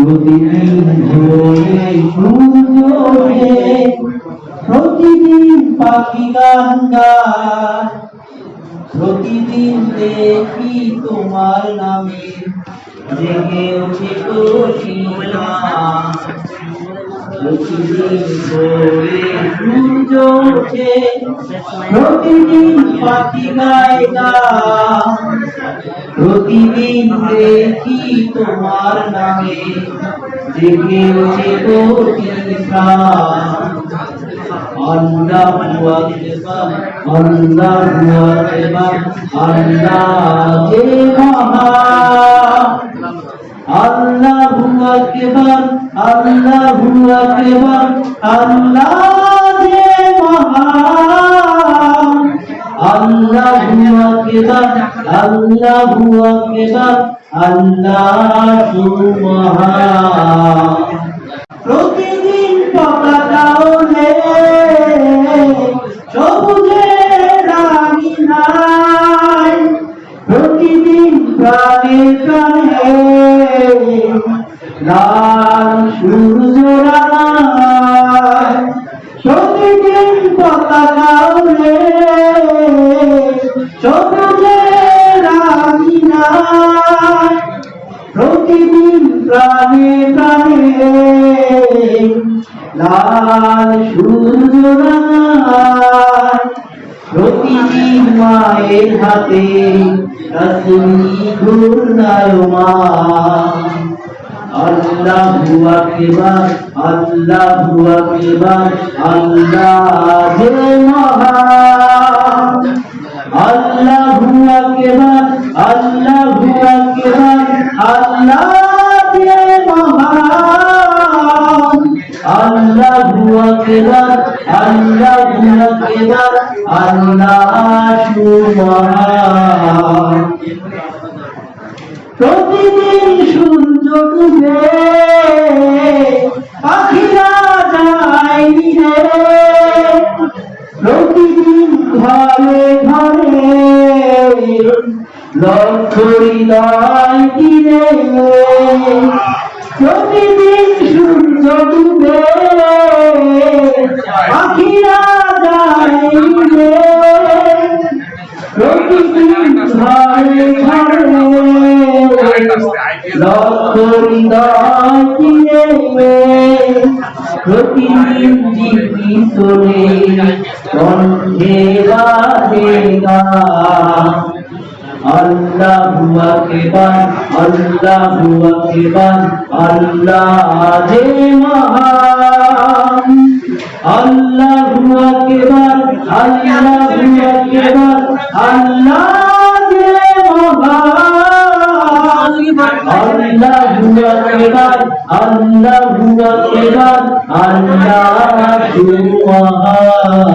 প্রতিদিন ভোরে সূর্য ওঠে, প্রতিদিন পাখি গান গায়, প্রতিদিন দেখি তোমার নামে জেগে ওঠে কোকিলা। প্রতিদিন ভোরে সূর্য ওঠে, প্রতিদিন পাখি গায় গান, প্রতিদিন দেখি তোমার নামে জেগে ওঠে কোকিলা। আল্লাহু আকবার, আল্লাহু আকবার, আল্লাহ যে মহান। আল্লাহু আকবার, আল্লাহু আকবার, আল্লাহ যে মহান। আল্লাহু আকবার, আল্লাহু আকবার, আল্লাহ সুবহান। প্রতিদিন পতাকা ওড়ে সবুজের রাঙিনায়, প্রতিদিন প্রাণে প্রাণে লাল সূর্য রাঙায়। প্রতিদিন পতাকা ওড়ে সবুজের রাঙিনায়, প্রতিদিন প্রাণে প্রাণে লাল সূর্য রাঙায়। প্রতিদিন মায়ের হাতে রশ্মি ঘূর্ণায়মান। আল্লাহু আকবার, আল্লাহু আকবার, আল্লাহ যে মহান। আল্লাহু আকবার, আল্লাহু আকবার, আল্লাহ যে মহান। আল্লাহু আকবার, আল্লাহু আকবার, আল্লাহ সুবহান। প্রতিদিন সূর্য ডুবে পাখিরা যায় নিরে, প্রতিদিন ঘরে ঘরে লক্ষ হৃদয় তীরে। প্রতিদিন সূর্য ডুবে পাখিরা যায় নিরে, প্রতিদিন ঘরে ঘরে লক্ষ হৃদয় তীরে। প্রতিদিন জিকি তোলে কণ্ঠে বাজে গান। আল্লাহু আকবার, আল্লাহু আকবার, আল্লাহ যে মহান। আল্লাহু আকবার, আল্লাহু আকবার, আল্লাহ যে মহান। আল্লাহু আকবার, আল্লাহু আকবার, আল্লাহ সুবহান।